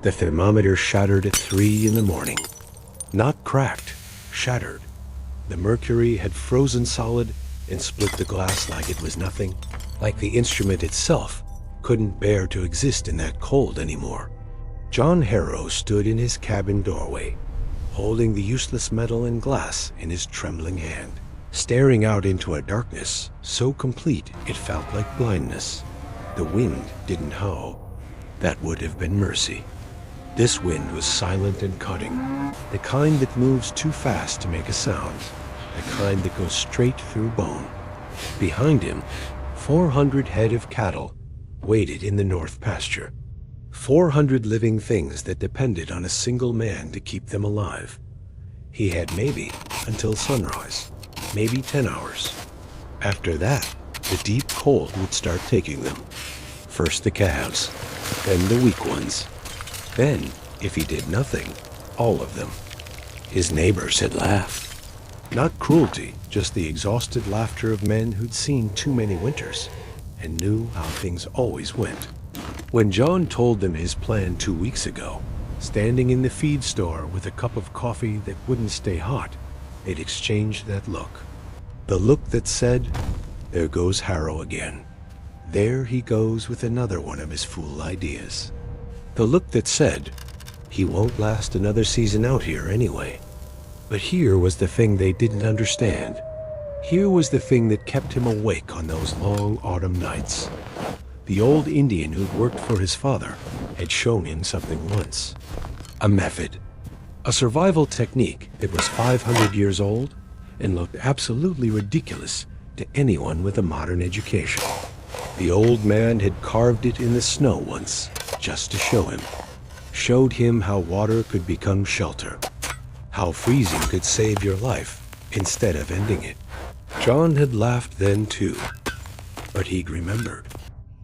The thermometer shattered at 3 in the morning. Not cracked, shattered. The mercury had frozen solid and split the glass like it was nothing, like the instrument itself couldn't bear to exist in that cold anymore. John Harrow stood in his cabin doorway, holding the useless metal and glass in his trembling hand, staring out into a darkness so complete it felt like blindness. The wind didn't howl. That would have been mercy. This wind was silent and cutting, the kind that moves too fast to make a sound, the kind that goes straight through bone. Behind him, 400 head of cattle waited in the north pasture. 400 living things that depended on a single man to keep them alive. He had maybe until sunrise, maybe 10 hours. After that, the deep cold would start taking them. First the calves, then the weak ones. Then, if he did nothing, all of them. His neighbors had laughed. Not cruelty, just the exhausted laughter of men who'd seen too many winters and knew how things always went. When John told them his plan 2 weeks ago, standing in the feed store with a cup of coffee that wouldn't stay hot, they'd exchanged that look. The look that said, "There goes Harrow again. There he goes with another one of his fool ideas." The look that said, "He won't last another season out here anyway." But here was the thing they didn't understand. Here was the thing that kept him awake on those long autumn nights. The old Indian who'd worked for his father had shown him something once. A method. A survival technique that was 500 years old and looked absolutely ridiculous to anyone with a modern education. The old man had carved it in the snow once, just to show him. Showed him how water could become shelter. How freezing could save your life instead of ending it. John had laughed then too, but he'd remembered.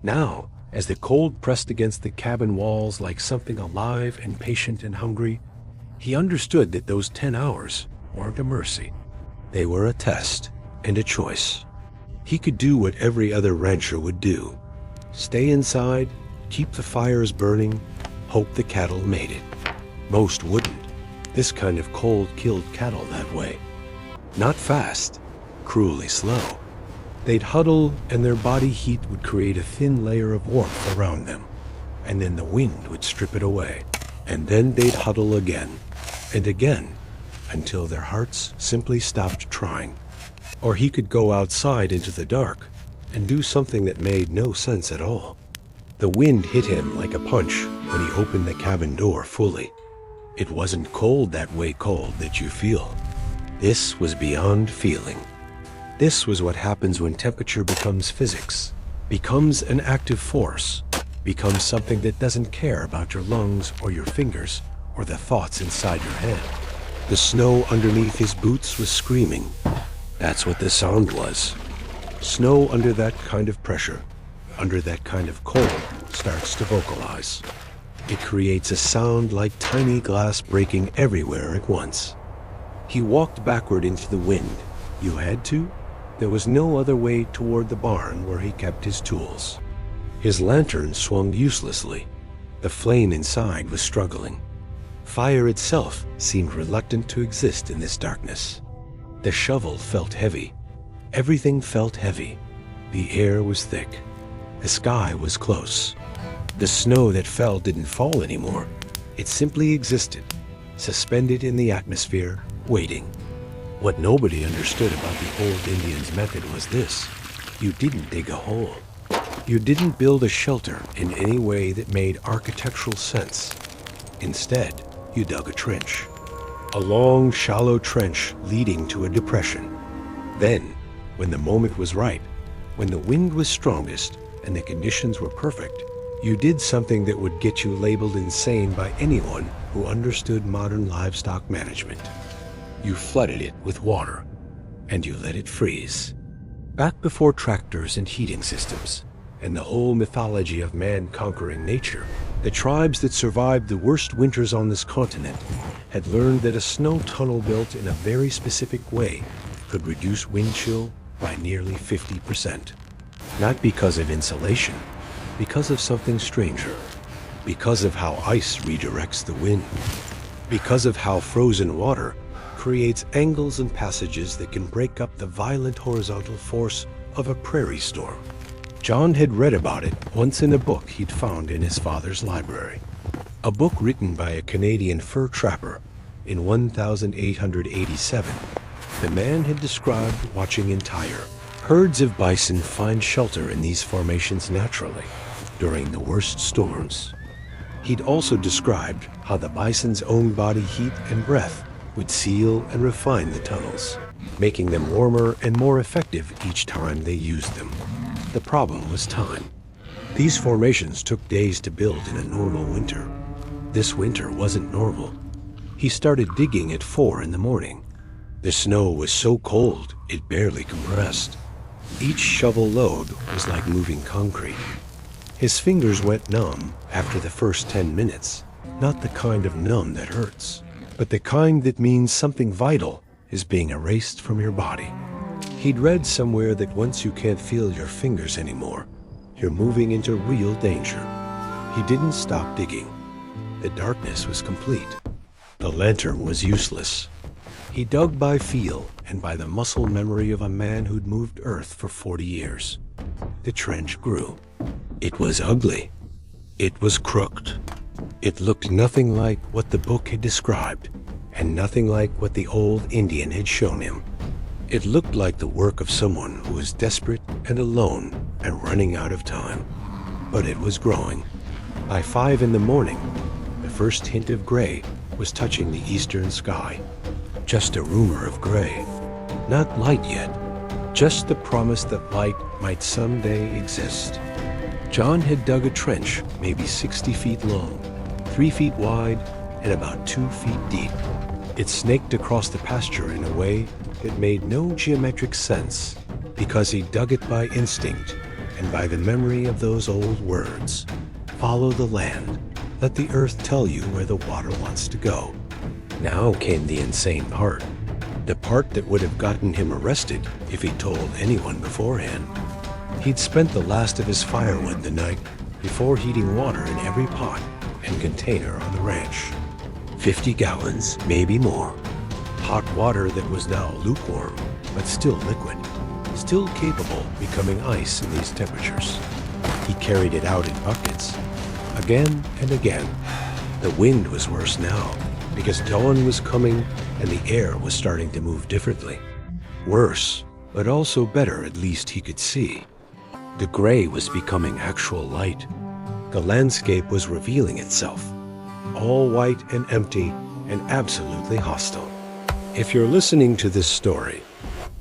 Now, as the cold pressed against the cabin walls like something alive and patient and hungry, he understood that those 10 hours weren't a mercy. They were a test and a choice. He could do what every other rancher would do. Stay inside, keep the fires burning, hope the cattle made it. Most wouldn't. This kind of cold killed cattle that way. Not fast, cruelly slow. They'd huddle and their body heat would create a thin layer of warmth around them. And then the wind would strip it away. And then they'd huddle again and again until their hearts simply stopped trying. Or he could go outside into the dark and do something that made no sense at all. The wind hit him like a punch when he opened the cabin door fully. It wasn't cold that way cold that you feel. This was beyond feeling. This was what happens when temperature becomes physics, becomes an active force, becomes something that doesn't care about your lungs or your fingers or the thoughts inside your head. The snow underneath his boots was screaming. That's what the sound was. Snow under that kind of pressure, under that kind of cold, starts to vocalize. It creates a sound like tiny glass breaking everywhere at once. He walked backward into the wind. You had to? There was no other way toward the barn where he kept his tools. His lantern swung uselessly. The flame inside was struggling. Fire itself seemed reluctant to exist in this darkness. The shovel felt heavy. Everything felt heavy. The air was thick. The sky was close. The snow that fell didn't fall anymore. It simply existed, suspended in the atmosphere, waiting. What nobody understood about the old Indian's method was this. You didn't dig a hole. You didn't build a shelter in any way that made architectural sense. Instead, you dug a trench. A long, shallow trench leading to a depression. Then, when the moment was right, when the wind was strongest and the conditions were perfect, you did something that would get you labeled insane by anyone who understood modern livestock management. You flooded it with water, and you let it freeze. Back before tractors and heating systems, and the whole mythology of man conquering nature, the tribes that survived the worst winters on this continent had learned that a snow tunnel built in a very specific way could reduce wind chill by nearly 50%. Not because of insulation, because of something stranger. because of how ice redirects the wind, because of how frozen water creates angles and passages that can break up the violent horizontal force of a prairie storm. John had read about it once in a book he'd found in his father's library, a book written by a Canadian fur trapper in 1887. The man had described watching entire herds of bison find shelter in these formations naturally during the worst storms. He'd also described how the bison's own body heat and breath would seal and refine the tunnels, making them warmer and more effective each time they used them. The problem was time. These formations took days to build in a normal winter. This winter wasn't normal. He started digging at 4 in the morning. The snow was so cold it barely compressed. Each shovel load was like moving concrete. His fingers went numb after the first 10 minutes, not the kind of numb that hurts, but the kind that means something vital is being erased from your body. He'd read somewhere that once you can't feel your fingers anymore, you're moving into real danger. He didn't stop digging. The darkness was complete. The lantern was useless. He dug by feel and by the muscle memory of a man who'd moved earth for 40 years. The trench grew. It was ugly. It was crooked. It looked nothing like what the book had described, and nothing like what the old Indian had shown him. It looked like the work of someone who was desperate and alone and running out of time. But it was growing. By 5 in the morning, the first hint of gray was touching the eastern sky. Just a rumor of gray. Not light yet, just the promise that light might someday exist. John had dug a trench maybe 60 feet long, 3 feet wide, and about 2 feet deep. It snaked across the pasture in a way that made no geometric sense, because he dug it by instinct and by the memory of those old words. Follow the land. Let the earth tell you where the water wants to go. Now came the insane part. The part that would have gotten him arrested if he'd told anyone beforehand. He'd spent the last of his firewood the night before heating water in every pot and container on the ranch. 50 gallons, maybe more. Hot water that was now lukewarm, but still liquid, still capable of becoming ice in these temperatures. He carried it out in buckets, again and again. The wind was worse now, because dawn was coming and the air was starting to move differently. Worse, but also better, at least he could see. The gray was becoming actual light. The landscape was revealing itself, all white and empty and absolutely hostile. If you're listening to this story,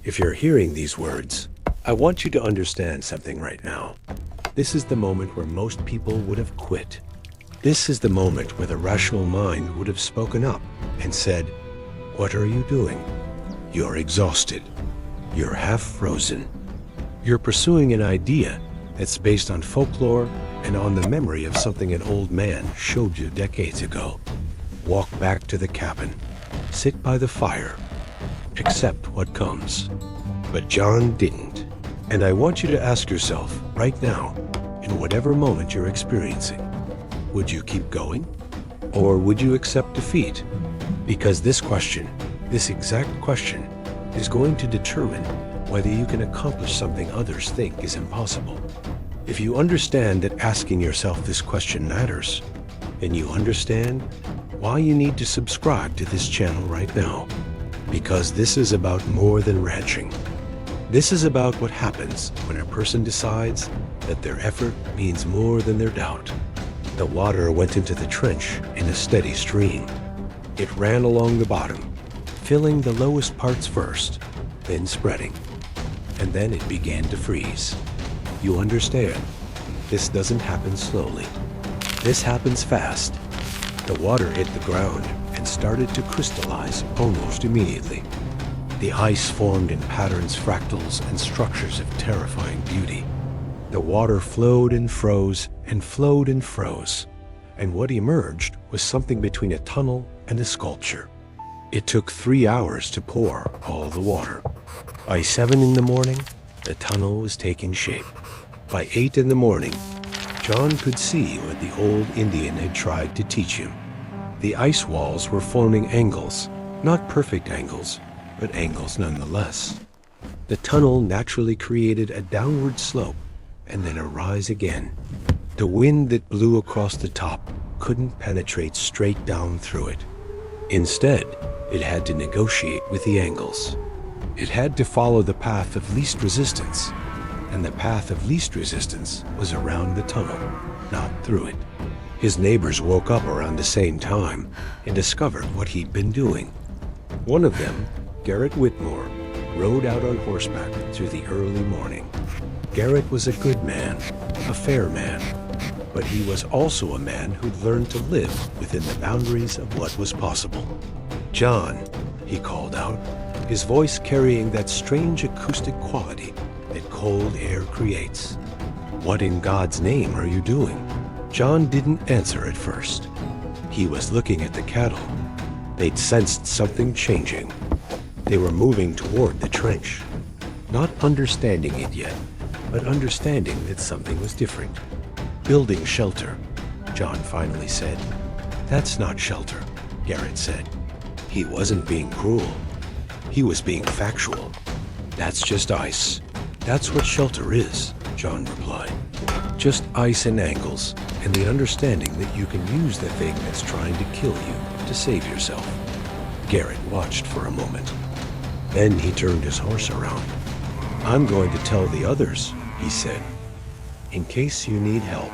if you're hearing these words, I want you to understand something right now. This is the moment where most people would have quit. This is the moment where the rational mind would have spoken up and said, "What are you doing? You're exhausted. You're half frozen. You're pursuing an idea that's based on folklore and on the memory of something an old man showed you decades ago. Walk back to the cabin. Sit by the fire. Accept what comes." But John didn't. And I want you to ask yourself right now, in whatever moment you're experiencing, would you keep going? Or would you accept defeat? Because this question, this exact question, is going to determine whether you can accomplish something others think is impossible. If you understand that asking yourself this question matters, then you understand why you need to subscribe to this channel right now. Because this is about more than ranching. This is about what happens when a person decides that their effort means more than their doubt. The water went into the trench in a steady stream. It ran along the bottom, filling the lowest parts first, then spreading. And then it began to freeze. You understand, this doesn't happen slowly. This happens fast. The water hit the ground and started to crystallize almost immediately. The ice formed in patterns, fractals, and structures of terrifying beauty. The water flowed and froze and flowed and froze, and what emerged was something between a tunnel and a sculpture. It took 3 hours to pour all the water. By 7 in the morning, the tunnel was taking shape. By 8 in the morning, John could see what the old Indian had tried to teach him. The ice walls were forming angles, not perfect angles, but angles nonetheless. The tunnel naturally created a downward slope and then a rise again. The wind that blew across the top couldn't penetrate straight down through it. Instead, it had to negotiate with the angles. It had to follow the path of least resistance, and the path of least resistance was around the tunnel, not through it. His neighbors woke up around the same time and discovered what he'd been doing. One of them, Garrett Whitmore, rode out on horseback through the early morning. Garrett was a good man, a fair man, but he was also a man who'd learned to live within the boundaries of what was possible. "John," he called out, his voice carrying that strange acoustic quality that cold air creates. "What in God's name are you doing?" John didn't answer at first. He was looking at the cattle. They'd sensed something changing. They were moving toward the trench, not understanding it yet, but understanding that something was different. "Building shelter," John finally said. "That's not shelter," Garrett said. He wasn't being cruel. He was being factual. "That's just ice. That's what shelter is," John replied. "Just ice and angles, and the understanding that you can use the thing that's trying to kill you to save yourself." Garrett watched for a moment. Then he turned his horse around. "I'm going to tell the others," he said, "in case you need help.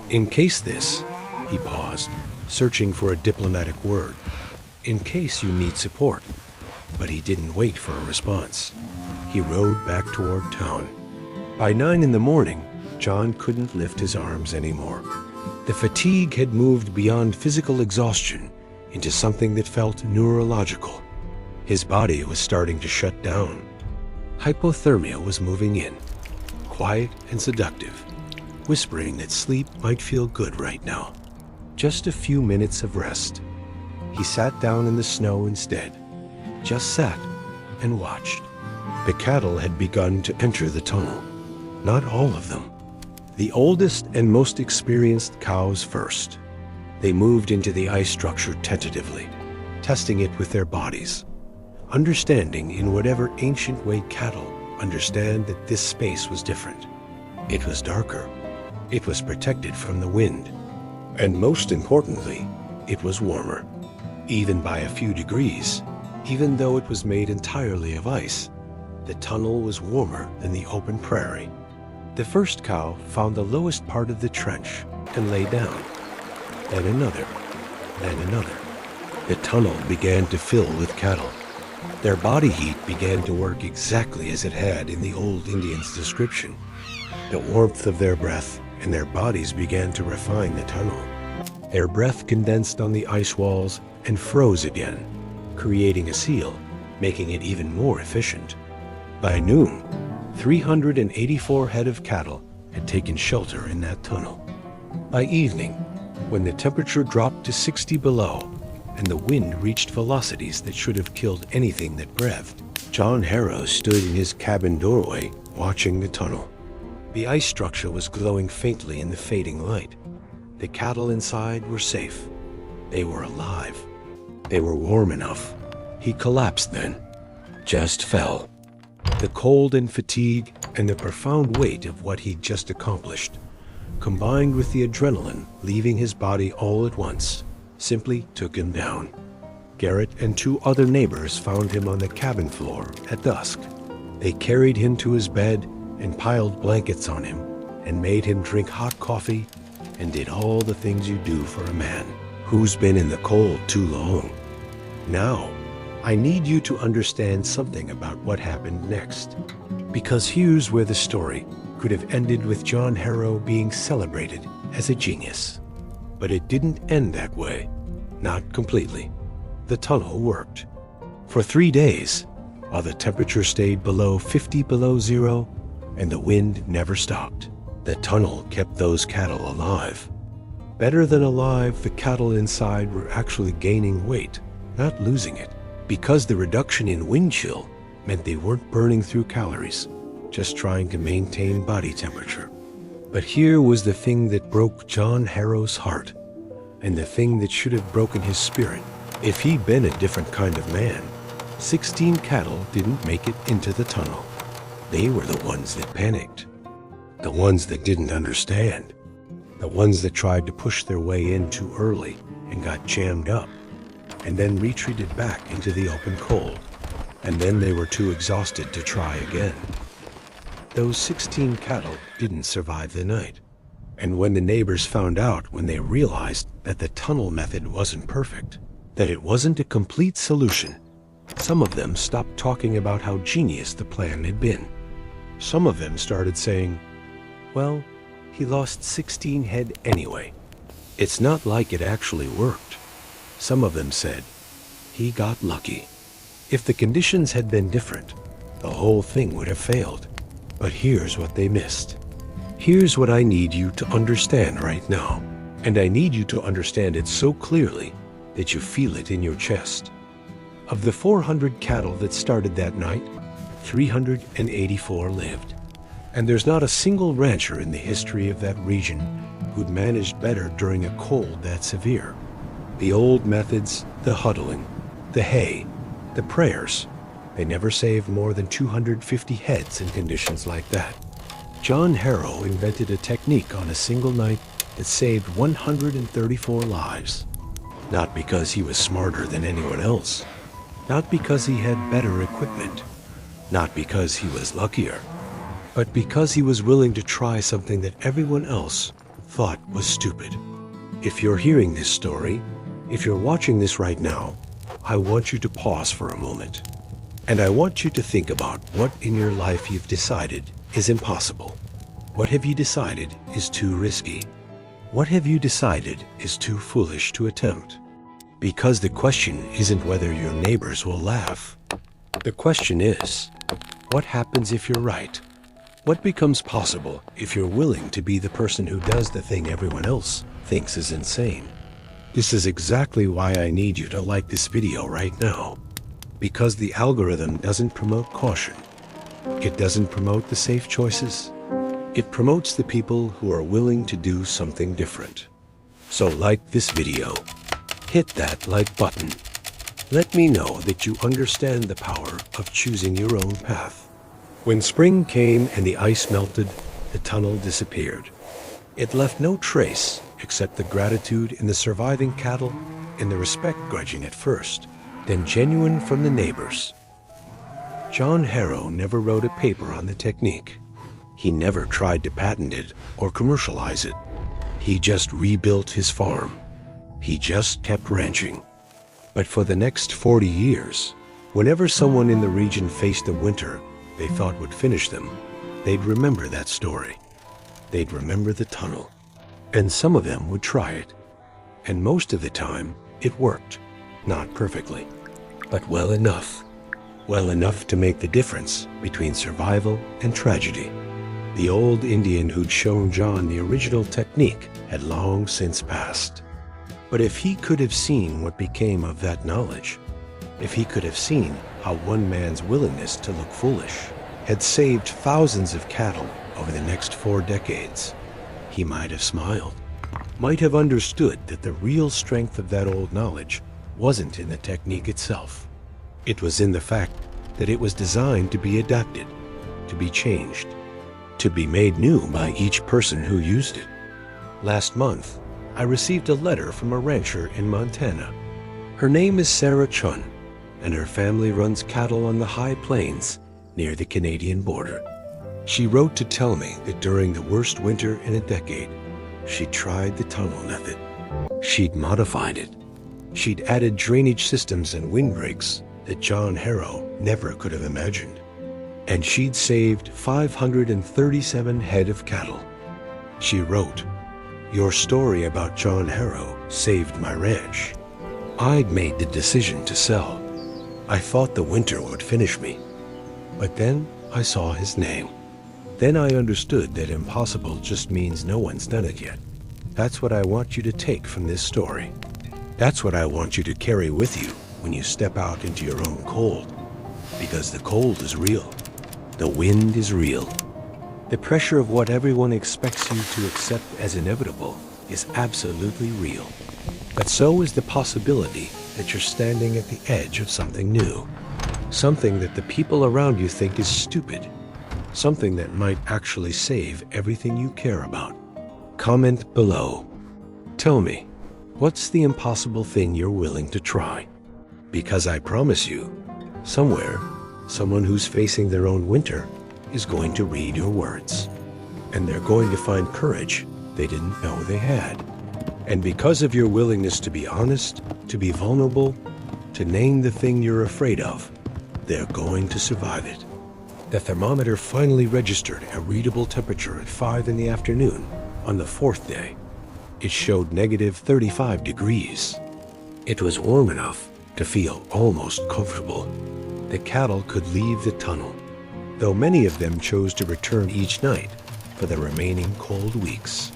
In case this," he paused, searching for a diplomatic word, "in case you need support." But he didn't wait for a response. He rode back toward town. By 9 in the morning, John couldn't lift his arms anymore. The fatigue had moved beyond physical exhaustion into something that felt neurological. His body was starting to shut down. Hypothermia was moving in, quiet and seductive, whispering that sleep might feel good right now. Just a few minutes of rest. He sat down in the snow instead, just sat and watched. The cattle had begun to enter the tunnel. Not all of them. The oldest and most experienced cows first. They moved into the ice structure tentatively, testing it with their bodies, understanding in whatever ancient way cattle understand that this space was different. It was darker. It was protected from the wind. And most importantly, it was warmer. Even by a few degrees, even though it was made entirely of ice, the tunnel was warmer than the open prairie. The first cow found the lowest part of the trench and lay down. Then another, then another. The tunnel began to fill with cattle. Their body heat began to work exactly as it had in the old Indian's description. The warmth of their breath and their bodies began to refine the tunnel. Their breath condensed on the ice walls and froze again, creating a seal, making it even more efficient. By noon, 384 head of cattle had taken shelter in that tunnel. By evening, when the temperature dropped to 60 below and the wind reached velocities that should have killed anything that breathed, John Harrow stood in his cabin doorway watching the tunnel. The ice structure was glowing faintly in the fading light. The cattle inside were safe. They were alive. They were warm enough. He collapsed then, just fell. The cold and fatigue and the profound weight of what he'd just accomplished, combined with the adrenaline leaving his body all at once, simply took him down. Garrett and 2 other neighbors found him on the cabin floor at dusk. They carried him to his bed and piled blankets on him and made him drink hot coffee and did all the things you do for a man who's been in the cold too long. Now, I need you to understand something about what happened next, because here's where the story could have ended with John Harrow being celebrated as a genius. But it didn't end that way. Not completely. The tunnel worked. For 3 days, while the temperature stayed below 50 below zero and the wind never stopped, the tunnel kept those cattle alive. Better than alive, the cattle inside were actually gaining weight, not losing it, because the reduction in wind chill meant they weren't burning through calories, just trying to maintain body temperature. But here was the thing that broke John Harrow's heart, and the thing that should have broken his spirit. If he'd been a different kind of man, 16 cattle didn't make it into the tunnel. They were the ones that panicked, the ones that didn't understand, the ones that tried to push their way in too early and got jammed up, and then retreated back into the open cold, and then they were too exhausted to try again. Those 16 cattle didn't survive the night, and when the neighbors found out, when they realized that the tunnel method wasn't perfect, that it wasn't a complete solution, some of them stopped talking about how genius the plan had been. Some of them started saying, well, he lost 16 head anyway. It's not like it actually worked. Some of them said, he got lucky. If the conditions had been different, the whole thing would have failed. But here's what they missed. Here's what I need you to understand right now. And I need you to understand it so clearly that you feel it in your chest. Of the 400 cattle that started that night, 384 lived. And there's not a single rancher in the history of that region who'd managed better during a cold that severe. The old methods, the huddling, the hay, the prayers, they never saved more than 250 heads in conditions like that. John Harrow invented a technique on a single night that saved 134 lives. Not because he was smarter than anyone else, not because he had better equipment, not because he was luckier, but because he was willing to try something that everyone else thought was stupid. If you're hearing this story, if you're watching this right now, I want you to pause for a moment. And I want you to think about what in your life you've decided is impossible. What have you decided is too risky? What have you decided is too foolish to attempt? Because the question isn't whether your neighbors will laugh. The question is, what happens if you're right? What becomes possible if you're willing to be the person who does the thing everyone else thinks is insane? This is exactly why I need you to like this video right now. Because the algorithm doesn't promote caution. It doesn't promote the safe choices. It promotes the people who are willing to do something different. So like this video. Hit that like button. Let me know that you understand the power of choosing your own path. When spring came and the ice melted, the tunnel disappeared. It left no trace except the gratitude in the surviving cattle and the respect grudging at first, then genuine from the neighbors. John Harrow never wrote a paper on the technique. He never tried to patent it or commercialize it. He just rebuilt his farm. He just kept ranching. But for the next 40 years, whenever someone in the region faced a winter they thought would finish them, they'd remember that story. They'd remember the tunnel. And some of them would try it. And most of the time, it worked. Not perfectly, but well enough. Well enough to make the difference between survival and tragedy. The old Indian who'd shown John the original technique had long since passed. But if he could have seen what became of that knowledge, if he could have seen how one man's willingness to look foolish had saved thousands of cattle over the next 4 decades, he might have smiled, might have understood that the real strength of that old knowledge wasn't in the technique itself. It was in the fact that it was designed to be adapted, to be changed, to be made new by each person who used it. Last month, I received a letter from a rancher in Montana. Her name is Sarah Chun, and her family runs cattle on the high plains near the Canadian border. She wrote to tell me that during the worst winter in a decade, she'd tried the tunnel method. She'd modified it. She'd added drainage systems and windbreaks that John Harrow never could have imagined. And she'd saved 537 head of cattle. She wrote, "Your story about John Harrow saved my ranch. I'd made the decision to sell. I thought the winter would finish me. But then I saw his name. Then I understood that impossible just means no one's done it yet. That's what I want you to take from this story. That's what I want you to carry with you when you step out into your own cold. Because the cold is real. The wind is real. The pressure of what everyone expects you to accept as inevitable is absolutely real. But so is the possibility that you're standing at the edge of something new. Something that the people around you think is stupid. Something that might actually save everything you care about. Comment below. Tell me, what's the impossible thing you're willing to try? Because I promise you, somewhere, someone who's facing their own winter is going to read your words. And they're going to find courage they didn't know they had. And because of your willingness to be honest, to be vulnerable, to name the thing you're afraid of, they're going to survive it. The thermometer finally registered a readable temperature at 5 in the afternoon on the 4th day. It showed -35 degrees. It was warm enough to feel almost comfortable. The cattle could leave the tunnel, though many of them chose to return each night for the remaining cold weeks.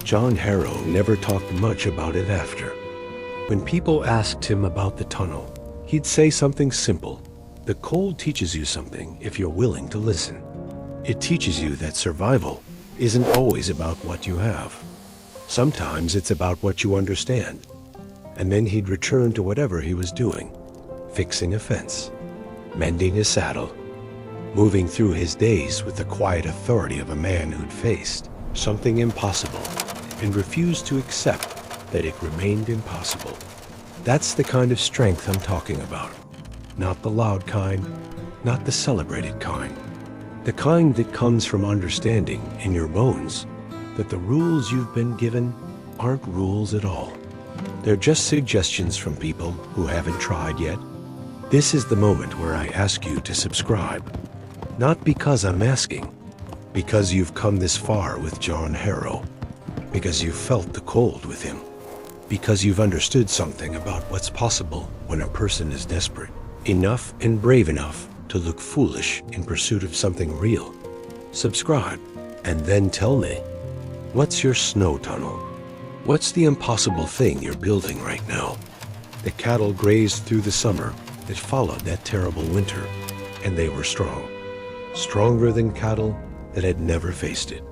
John Harrow never talked much about it after. When people asked him about the tunnel, he'd say something simple. The cold teaches you something if you're willing to listen. It teaches you that survival isn't always about what you have. Sometimes it's about what you understand. And then he'd return to whatever he was doing, fixing a fence, mending a saddle, moving through his days with the quiet authority of a man who'd faced something impossible and refused to accept that it remained impossible. That's the kind of strength I'm talking about. Not the loud kind, not the celebrated kind. The kind that comes from understanding in your bones that the rules you've been given aren't rules at all. They're just suggestions from people who haven't tried yet. This is the moment where I ask you to subscribe. Not because I'm asking, because you've come this far with John Harrow, because you've felt the cold with him, because you've understood something about what's possible when a person is desperate, enough and brave enough to look foolish in pursuit of something real. Subscribe, and then tell me, what's your snow tunnel? What's the impossible thing you're building right now? The cattle grazed through the summer that followed that terrible winter, and they were strong. Stronger than cattle that had never faced it.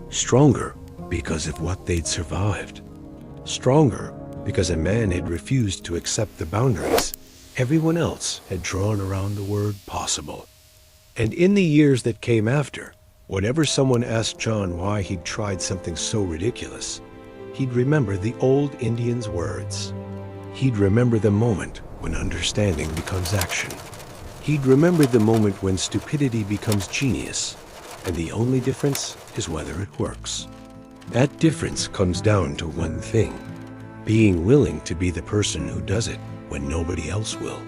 Stronger because of what they'd survived. Stronger because a man had refused to accept the boundaries everyone else had drawn around the word possible. And in the years that came after, whenever someone asked John why he'd tried something so ridiculous, he'd remember the old Indian's words. He'd remember the moment when understanding becomes action. He'd remember the moment when stupidity becomes genius, and the only difference is whether it works. That difference comes down to one thing: being willing to be the person who does it when nobody else will.